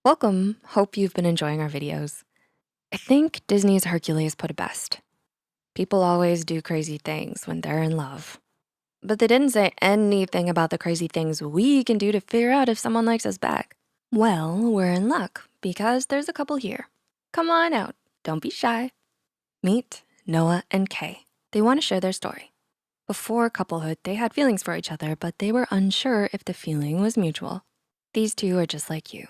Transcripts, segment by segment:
Welcome, hope you've been enjoying our videos. I think Disney's Hercules put it best. People always do crazy things when they're in love. But they didn't say anything about the crazy things we can do to figure out if someone likes us back. Well, we're in luck because there's a couple here. Come on out, don't be shy. Meet Noah and Kay. They wanna share their story. Before couplehood, they had feelings for each other, but they were unsure if the feeling was mutual. These two are just like you.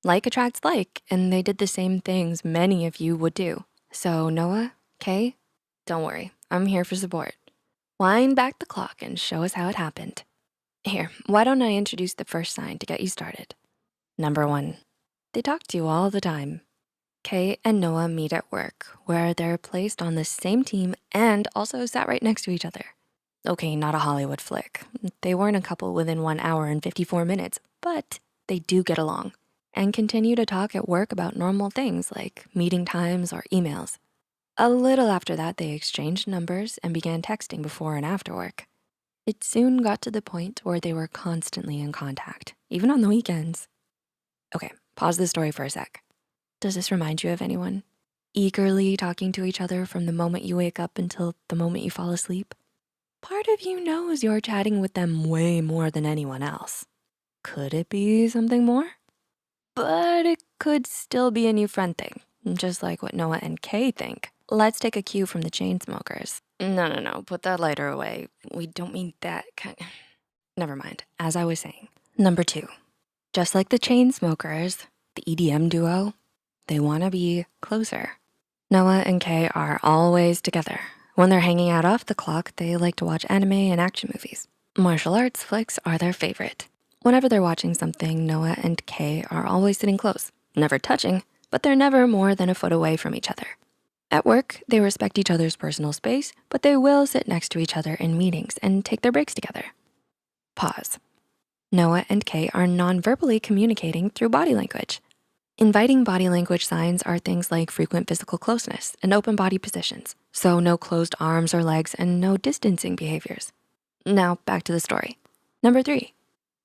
Like attracts like, and they did the same things many of you would do. So Noah, Kay, don't worry, I'm here for support. Wind back the clock and show us how it happened. Here, why don't I introduce the first sign to get you started? Number one, they talk to you all the time. Kay and Noah meet at work where they're placed on the same team and also sat right next to each other. Okay, not a Hollywood flick. They weren't a couple within 1 hour and 54 minutes, but they do get along and continue to talk at work about normal things like meeting times or emails. A little after that, they exchanged numbers and began texting before and after work. It soon got to the point where they were constantly in contact, even on the weekends. Okay, pause the story for a sec. Does this remind you of anyone? Eagerly talking to each other from the moment you wake up until the moment you fall asleep? Part of you knows you're chatting with them way more than anyone else. Could it be something more? But it could still be a new friend thing, just like what Noah and Kay think. Let's take a cue from the Chainsmokers. No, put that lighter away. We don't mean that kind. Never mind, as I was saying. Number two, just like the Chainsmokers, the EDM duo, they wanna be closer. Noah and Kay are always together. When they're hanging out off the clock, they like to watch anime and action movies. Martial arts flicks are their favorite. Whenever they're watching something, Noah and Kay are always sitting close, never touching, but they're never more than a foot away from each other. At work, they respect each other's personal space, but they will sit next to each other in meetings and take their breaks together. Pause. Noah and Kay are non-verbally communicating through body language. Inviting body language signs are things like frequent physical closeness and open body positions, so no closed arms or legs and no distancing behaviors. Now back to the story. Number three,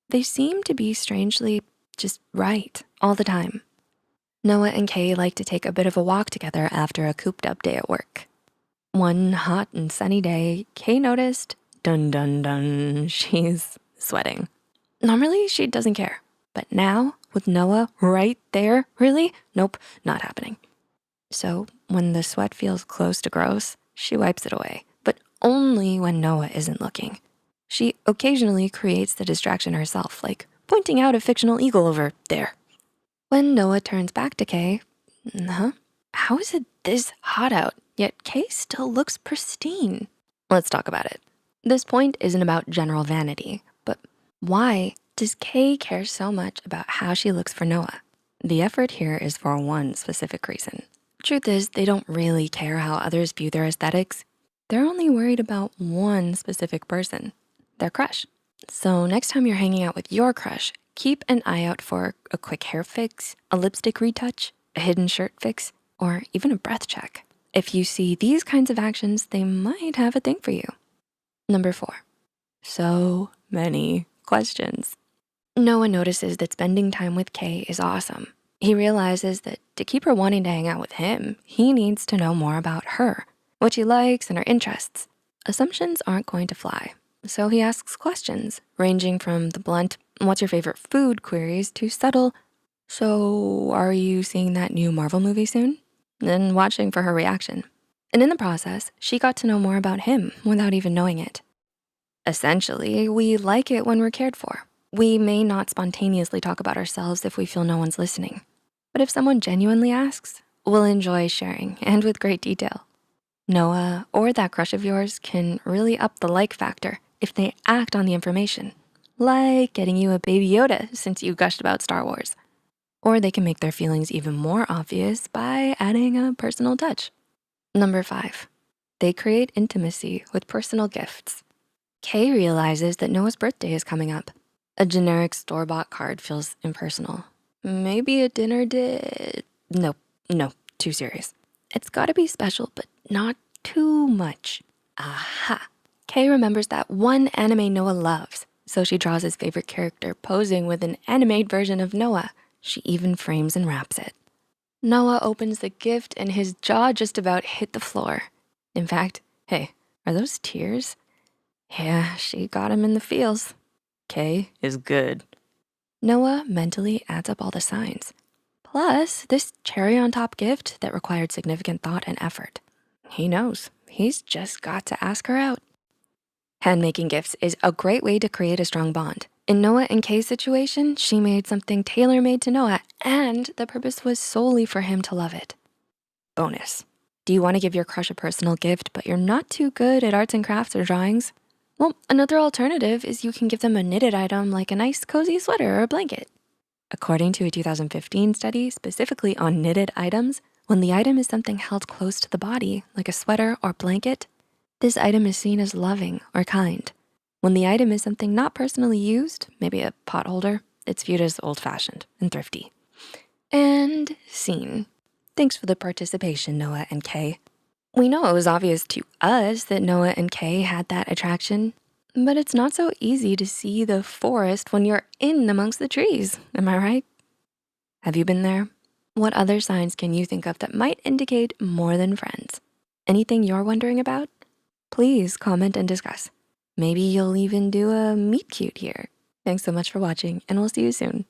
they seem to be strangely just right all the time. Noah and Kay like to take a bit of a walk together after a cooped up day at work. One hot and sunny day, Kay noticed, dun dun dun, she's sweating. Normally she doesn't care, but now with Noah right there, really? Nope, not happening. So when the sweat feels close to gross, she wipes it away, but only when Noah isn't looking. She occasionally creates the distraction herself, like pointing out a fictional eagle over there. When Noah turns back to Kay, how is it this hot out, yet Kay still looks pristine? Let's talk about it. This point isn't about general vanity, but why does Kay care so much about how she looks for Noah? The effort here is for one specific reason. Truth is, they don't really care how others view their aesthetics. They're only worried about one specific person, their crush. So next time you're hanging out with your crush, keep an eye out for a quick hair fix, a lipstick retouch, a hidden shirt fix, or even a breath check. If you see these kinds of actions, they might have a thing for you. Number four, so many questions. Noah notices that spending time with Kay is awesome. He realizes that to keep her wanting to hang out with him, he needs to know more about her, what she likes and her interests. Assumptions aren't going to fly, so he asks questions ranging from the blunt, what's your favorite food queries to subtle, so are you seeing that new Marvel movie soon? And watching for her reaction. And in the process, she got to know more about him without even knowing it. Essentially, we like it when we're cared for. We may not spontaneously talk about ourselves if we feel no one's listening. But if someone genuinely asks, we'll enjoy sharing and with great detail. Noah or that crush of yours can really up the like factor if they act on the information, like getting you a Baby Yoda since you gushed about Star Wars. Or they can make their feelings even more obvious by adding a personal touch. Number five, they create intimacy with personal gifts. Kay realizes that Noah's birthday is coming up. A generic store-bought card feels impersonal. Maybe a dinner did. No, too serious. It's gotta be special, but not too much. Aha. Kay remembers that one anime Noah loves, so she draws his favorite character posing with an animated version of Noah. She even frames and wraps it. Noah opens the gift and his jaw just about hit the floor. In fact, hey, are those tears? Yeah, she got him in the feels. Kay is good. Noah mentally adds up all the signs. Plus, this cherry on top gift that required significant thought and effort. He knows, he's just got to ask her out. Handmaking gifts is a great way to create a strong bond. In Noah and Kay's situation, she made something tailor-made to Noah, and the purpose was solely for him to love it. Bonus. Do you wanna give your crush a personal gift, but you're not too good at arts and crafts or drawings? Well, another alternative is you can give them a knitted item like a nice cozy sweater or a blanket. According to a 2015 study specifically on knitted items, when the item is something held close to the body, like a sweater or blanket, this item is seen as loving or kind. When the item is something not personally used, maybe a pot holder, it's viewed as old-fashioned and thrifty. And scene. Thanks for the participation, Noah and Kay. We know it was obvious to us that Noah and Kay had that attraction, but it's not so easy to see the forest when you're in amongst the trees, am I right? Have you been there? What other signs can you think of that might indicate more than friends? Anything you're wondering about? Please comment and discuss. Maybe you'll even do a meet cute here. Thanks so much for watching, and we'll see you soon.